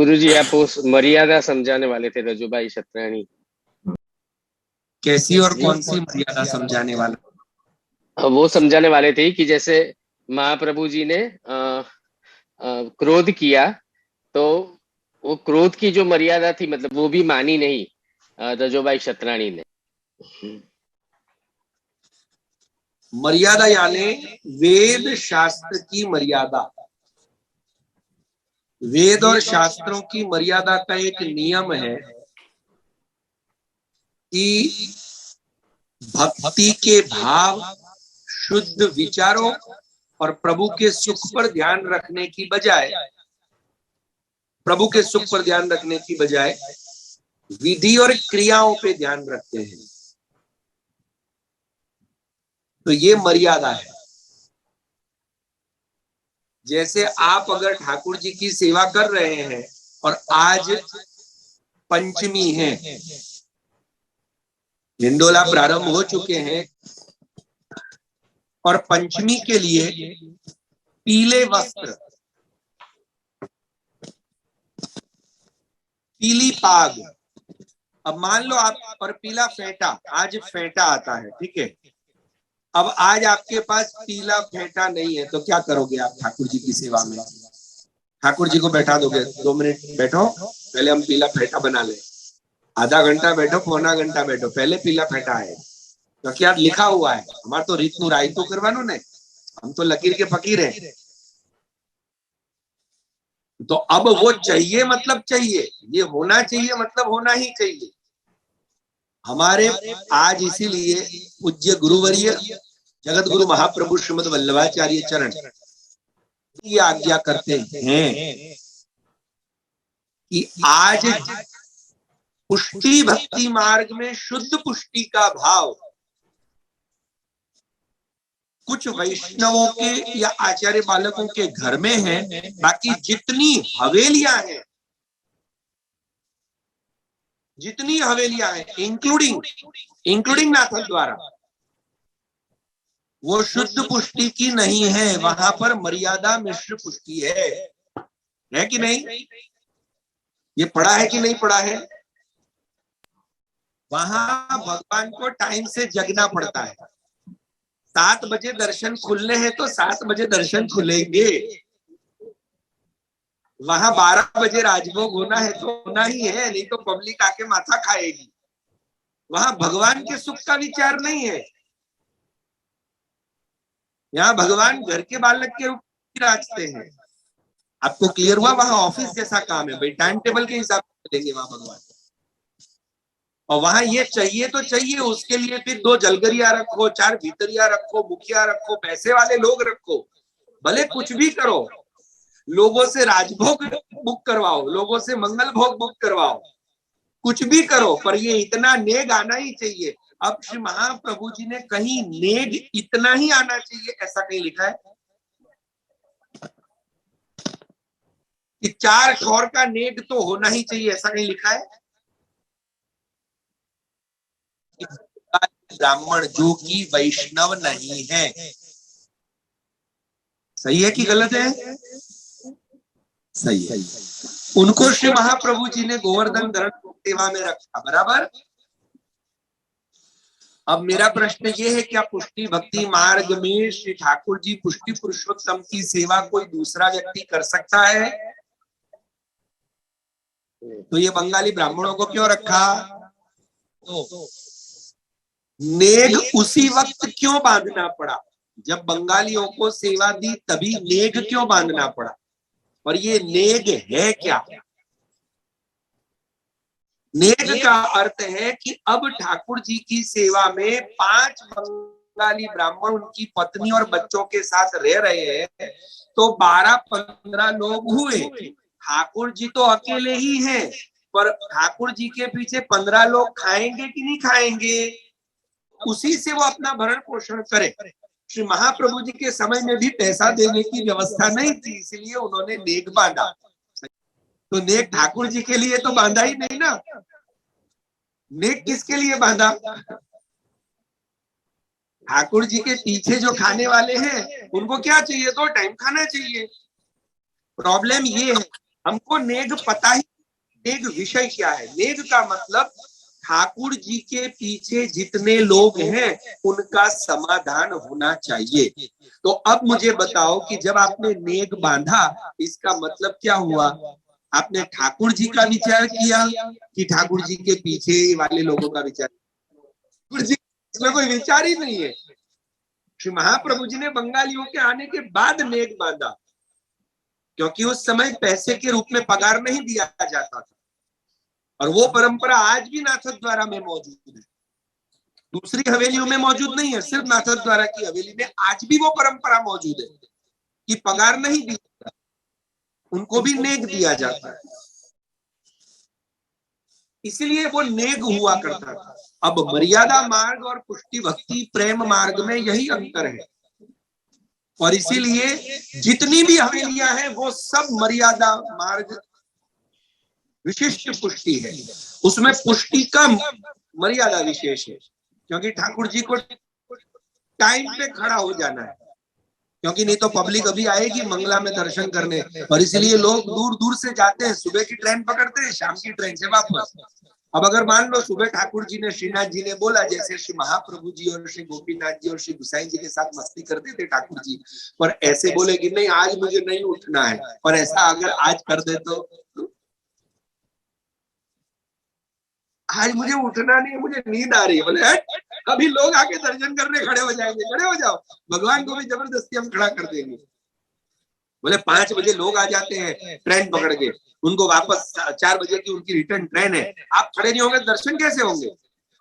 गुरुजी आप वो मर्यादा समझाने वाले थे, रजूभाई शतराणी। कैसी और कौन सी मर्यादा समझाने वाला? वो समझाने वाले थे कि जैसे महाप्रभु जी ने क्रोध किया, तो वो क्रोध की जो मर्यादा थी, मतलब वो भी मानी नहीं रजूभाई शतराणी ने। मर्यादा यानी वेद शास्त्र की मर्यादा। वेद और शास्त्रों की मर्यादा का एक नियम है कि भक्ति के भाव, शुद्ध विचारों और प्रभु के सुख पर ध्यान रखने की बजाय विधि और क्रियाओं पे ध्यान रखते हैं। तो ये मर्यादा है। जैसे आप अगर ठाकुर जी की सेवा कर रहे हैं और आज पंचमी है, हिंडोला प्रारंभ हो चुके हैं, और पंचमी के लिए पीले वस्त्र, पीली पाग, अब मान लो आप, और पीला फेंटा, आज फेंटा आता है, ठीक है। अब आज आपके पास पीला फेंटा नहीं है तो क्या करोगे आप ठाकुर जी की सेवा में? ठाकुर जी को बैठा दोगे, 2 मिनट बैठो, पहले हम पीला फेंटा बना ले। आधा घंटा बैठो, पौना घंटा बैठो, पहले पीला फेंटा है, क्योंकि यार लिखा हुआ है। हमारा तो रीत नु राय तो करवानो ने, हम तो लकीर के फकीर हैं। तो अब वो चाहिए मतलब चाहिए, ये होना चाहिए मतलब होना ही चाहिए हमारे। आज इसीलिए पूज्य गुरुवर्य जगत गुरु महाप्रभु श्रीमद वल्लभाचार्य चरण ये आज्ञा करते हैं कि आज पुष्टि भक्ति मार्ग में शुद्ध पुष्टि का भाव कुछ वैष्णवों के या आचार्य बालकों के घर में है, बाकी जितनी हवेलियां हैं, इंक्लूडिंग नाथन द्वारा, वो शुद्ध पुष्टि की नहीं है। वहां पर मर्यादा मिश्र पुष्टि है कि नहीं? ये पढ़ा है कि नहीं पढ़ा है? वहां भगवान को टाइम से जगना पड़ता है। 7 बजे दर्शन खुलने हैं तो 7 बजे दर्शन खुलेंगे। वहां 12 बजे राजभोग होना है तो होना ही है, नहीं तो पब्लिक आके माथा खाएगी। वहां भगवान के सुख का विचार नहीं है। यहाँ भगवान घर के बालक के रूप में राजते हैं। आपको क्लियर हुआ? वहां ऑफिस जैसा काम है भाई, टाइम टेबल के हिसाब से चलेंगे वहां भगवान। और वहां ये चाहिए तो चाहिए, उसके लिए फिर 2 जलगरिया रखो, 4 भीतरिया रखो, मुखिया रखो, पैसे वाले लोग रखो, भले कुछ भी करो, लोगों से राजभोग बुक करवाओ, लोगों से मंगल भोग बुक करवाओ, कुछ भी करो, पर ये इतना नेग आना ही चाहिए। अब श्री महाप्रभु जी ने कहीं नेग इतना ही आना चाहिए ऐसा कहीं लिखा है कि 4 ठौर का नेग तो होना ही चाहिए, ऐसा कहीं लिखा है? ब्राह्मण जो कि वैष्णव नहीं है, सही है कि गलत है? सही है। उनको श्री महाप्रभु जी ने गोवर्धन धरण सेवा में रखा, बराबर। अब मेरा प्रश्न ये है, क्या पुष्टि भक्ति मार्ग में श्री ठाकुर जी पुष्टि पुरुषोत्तम की सेवा कोई दूसरा व्यक्ति कर सकता है? तो ये बंगाली ब्राह्मणों को क्यों रखा? नेग उसी वक्त क्यों बांधना पड़ा? जब बंगालियों को सेवा दी तभी नेग क्यों बांधना पड़ा? और ये नेग है क्या? नेग का अर्थ है कि अब ठाकुर जी की सेवा में 5 बंगाली ब्राह्मण उनकी पत्नी और बच्चों के साथ रह रहे हैं, तो 12-15 लोग हुए। ठाकुर जी तो अकेले ही हैं, पर ठाकुर जी के पीछे 15 लोग खाएंगे कि नहीं खाएंगे? उसी से वो अपना भरण पोषण करे। श्री महाप्रभु जी के समय में भी पैसा देने की व्यवस्था नहीं थी, इसलिए उन्होंने नेग बांधा। तो नेग ठाकुर जी के लिए तो बांधा ही नहीं ना। नेग किसके लिए बांधा? ठाकुर जी के पीछे जो खाने वाले हैं उनको क्या चाहिए? 2 टाइम खाना चाहिए। प्रॉब्लम ये है, हमको नेग पता ही, नेग विषय क्या है। नेग का मतलब ठाकुर जी के पीछे जितने लोग हैं उनका समाधान होना चाहिए। तो अब मुझे बताओ कि जब आपने नेग बांधा, इसका मतलब क्या हुआ? आपने ठाकुर जी का विचार किया कि ठाकुर जी के पीछे वाले लोगों का विचार? ठाकुर जी इसमें कोई विचार ही नहीं है। श्री महाप्रभु जी ने बंगालियों के आने के बाद नेग बांधा, क्योंकि उस समय पैसे के रूप में पगार नहीं दिया जाता था, और वो परंपरा आज भी नाथद्वारा में मौजूद है। दूसरी हवेलियों में मौजूद नहीं है, सिर्फ नाथद्वारा की हवेली में आज भी वो परंपरा मौजूद है कि पगार नहीं दिया, उनको भी नेग दिया जाता है। इसलिए वो नेग हुआ करता था। अब मर्यादा मार्ग और पुष्टि भक्ति प्रेम मार्ग में यही अंतर है, और इसीलिए जितनी भी हवेलियां हैं वो सब मर्यादा मार्ग विशिष्ट पुष्टि है। उसमें पुष्टि कम, मर्यादा विशेष है, क्योंकि ठाकुर जी को टाइम पे खड़ा हो जाना है, क्योंकि नहीं तो पब्लिक अभी आएगी मंगला में दर्शन करने, और इसलिए लोग दूर दूर से जाते हैं, सुबह की ट्रेन पकड़ते हैं, शाम की ट्रेन से वापस। अब अगर मान लो सुबह ठाकुर जी ने, श्रीनाथ जी ने बोला, जैसे श्री महाप्रभु जी और श्री गोपीनाथ जी और श्री गुसाई जी के साथ मस्ती करते थे ठाकुर जी, पर ऐसे बोले कि नहीं आज मुझे नहीं उठना है, और ऐसा अगर आज कर दे तो आज मुझे उठना नहीं है, मुझे नींद आ रही है, बोले अभी लोग आके दर्शन करने खड़े हो जाएंगे, खड़े हो जाओ, भगवान को भी जबरदस्ती हम खड़ा कर देंगे। बोले 5 बजे लोग आ जाते हैं ट्रेन पकड़ के, उनको वापस 4 बजे की उनकी रिटर्न ट्रेन है, आप खड़े नहीं होंगे दर्शन कैसे होंगे?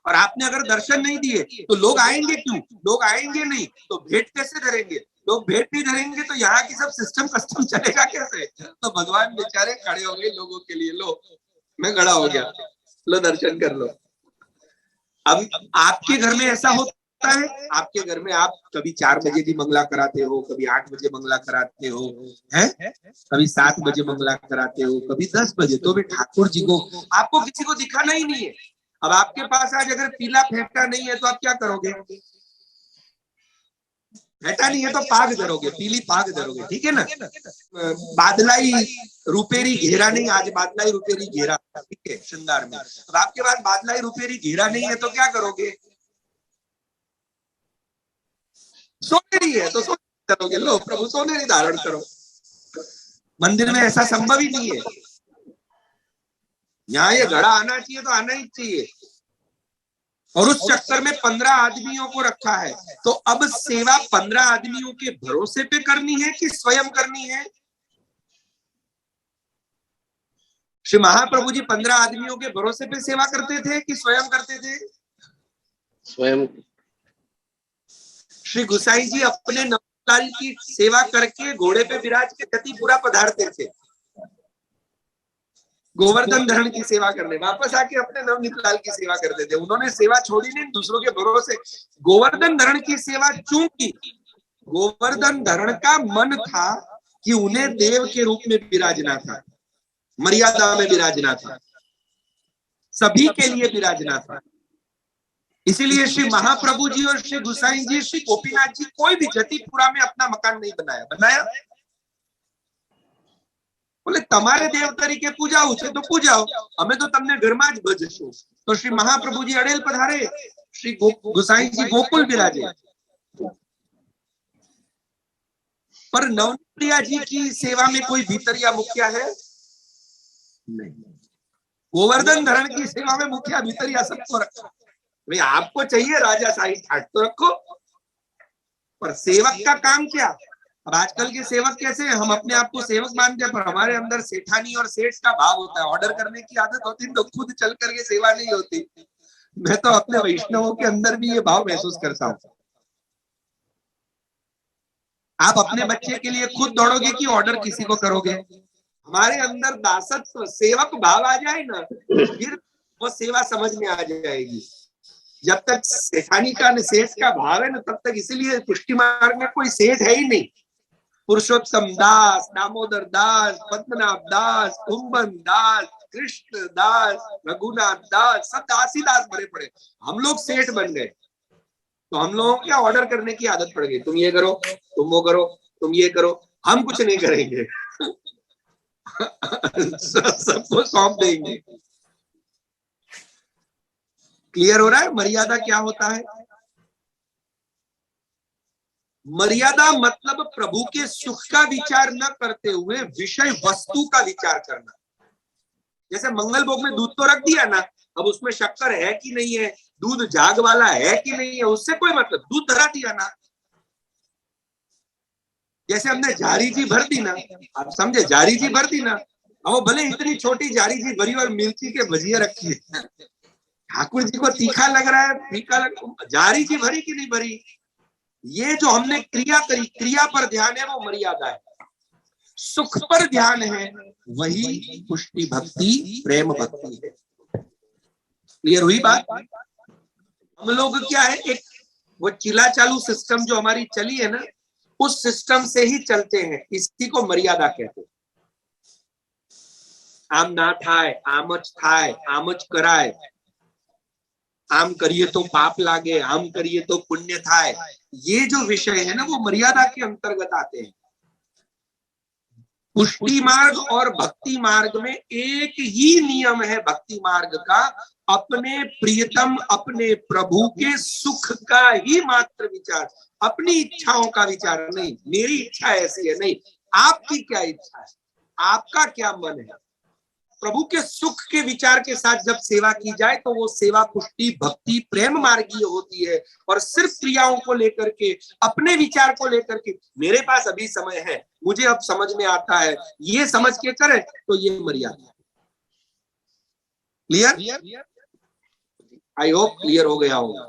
और आपने अगर दर्शन नहीं दिए तो लोग आएंगे क्यों? लोग आएंगे नहीं तो भेंट कैसे धरेंगे? लोग भेंट नहीं धरेंगे तो यहाँ की सब सिस्टम कस्टम चलेगा कैसे? तो भगवान बेचारे खड़े हो गए लोगों के लिए, लो मैं खड़ा हो गया, लो दर्शन कर लो। अब आपके घर में ऐसा होता है, आपके घर में आप कभी 4 बजे भी मंगला कराते हो, कभी 8 बजे मंगला कराते हो, हैं? कभी 7 बजे मंगला कराते हो, कभी 10 बजे। तो भी ठाकुर जी को आपको किसी को दिखाना ही नहीं है। अब आपके पास आज अगर पीला फेंटा नहीं है तो आप क्या करोगे? फेंटा नहीं है तो पाग धरोगे, पीली पाग धरोगे, ठीक है ना? बादलाई रुपेरी घेरा नहीं, आज बादलाई रुपेरी घेरा, ठीक है, श्रृंगार में। अब आपके पास बादलाई रुपेरी घेरा नहीं है तो क्या करोगे? सोनेरी है तो सोनेरी करोगे, लो प्रभु सोनेरी धारण करो। मंदिर में ऐसा संभव ही नहीं है। यहाँ ये घड़ा आना चाहिए तो आना ही चाहिए, और उस चक्कर में 15 आदमियों को रखा है। तो अब सेवा 15 आदमियों के भरोसे पे करनी है कि स्वयं करनी है? श्री महाप्रभु जी 15 आदमियों के भरोसे पे सेवा करते थे कि स्वयं करते थे? स्वयं। श्री गुसाई जी अपने नवलाल की सेवा करके घोड़े पे विराज के गतिपुरा पधारते थे, गोवर्धन धरण की सेवा करने, वापस आके अपने नवनीत लाल की सेवा करते थे। उन्होंने सेवा छोड़ी नहीं, दूसरों के भरोसे गोवर्धन धरण की सेवा क्यों की? गोवर्धन धरण का मन था कि उन्हें देव के रूप में विराजना था, मर्यादा में विराजना था, सभी के लिए विराजना था। इसीलिए श्री महाप्रभु जी और श्री गुसाई जी, श्री गोपीनाथ जी कोई भी जतिपुरा में अपना मकान नहीं बनाया। बनाया? बोले तमारे देव तरीके पूजाओ छे तो पूजाओ, हमें तो तमने घर में ज भजशो। तो श्री महाप्रभु जी अड़ेल पधारे, श्री गुसाई जी गोकुल विराजे। पर नवप्रिया जी की सेवा में कोई भीतरिया मुखिया है नहीं। गोवर्धन धरण की सेवा में मुखिया भीतरिया सबको रखा। भाई आपको चाहिए राजा शाही ठाट तो रखो, पर सेवक का काम क्या? अब आजकल के सेवक कैसे हैं? हम अपने आप को सेवक मानते हैं, पर हमारे अंदर सेठानी और सेठ का भाव होता है। ऑर्डर करने की आदत होती तो खुद चल करके सेवा नहीं होती। मैं तो अपने वैष्णवों के अंदर भी ये भाव महसूस करता हूँ। आप अपने बच्चे के लिए खुद दौड़ोगे कि ऑर्डर किसी को करोगे? हमारे अंदर दासत्व सेवक भाव आ जाए ना, फिर वो सेवा समझ में आ जाएगी। जब तक सेठानी का सेठ का भाव है ना, तब तक, इसीलिए पुष्टि मार्ग में कोई सेठ है ही नहीं। पुरुषोत्तम दास, दामोदर दास, पद्मनाभ दास, कुंभन दास, कृष्ण दास, रघुनाथ दास, सब दास ही दास भरे पड़े। हम लोग सेठ बन गए तो हम लोगों को क्या ऑर्डर करने की आदत पड़ गई, तुम ये करो, तुम वो करो, तुम ये करो, हम कुछ नहीं करेंगे। सबको सौंप देंगे। क्लियर हो रहा है मर्यादा क्या होता है? मर्यादा मतलब प्रभु के सुख का विचार न करते हुए विषय वस्तु का विचार करना। जैसे मंगल भोग में दूध तो रख दिया ना, अब उसमें शक्कर है कि नहीं है, दूध झाग वाला है कि नहीं है, उससे कोई मतलब, दूध धरा दिया ना। जैसे हमने जारी जी भर दी ना, आप समझे, जारी जी भर दी ना, अब भले इतनी छोटी जारी जी भरी और मिर्ची के भजिया रखी है, ठाकुर जी को तीखा लग रहा है, फीका लग, जारी जी भरी कि नहीं भरी? ये जो हमने क्रिया करी, क्रिया पर ध्यान है वो मर्यादा है। सुख पर ध्यान है वही पुष्टि भक्ति प्रेम भक्ति है। क्लियर हुई बात? हम लोग क्या है, एक वो चिला चालू सिस्टम जो हमारी चली है ना, उस सिस्टम से ही चलते हैं, इसी को मर्यादा कहते हैं। आम ना थाय, आमच थाय, आमच कराय, आम करिए तो पाप लागे, आम करिए तो पुण्य थाय, ये जो विषय है ना वो मर्यादा के अंतर्गत आते हैं। पुष्टि मार्ग और भक्ति मार्ग में एक ही नियम है भक्ति मार्ग का, अपने प्रियतम अपने प्रभु के सुख का ही मात्र विचार, अपनी इच्छाओं का विचार नहीं, मेरी इच्छा ऐसी है नहीं, आपकी क्या इच्छा है, आपका क्या मन है। प्रभु के सुख के विचार के साथ जब सेवा की जाए तो वो सेवा पुष्टि भक्ति प्रेम मार्गीय होती है। और सिर्फ क्रियाओं को लेकर के, अपने विचार को लेकर के, मेरे पास अभी समय है, मुझे अब समझ में आता है, ये समझ के करें तो ये मर्यादा। क्लियर? आई होप क्लियर हो गया होगा।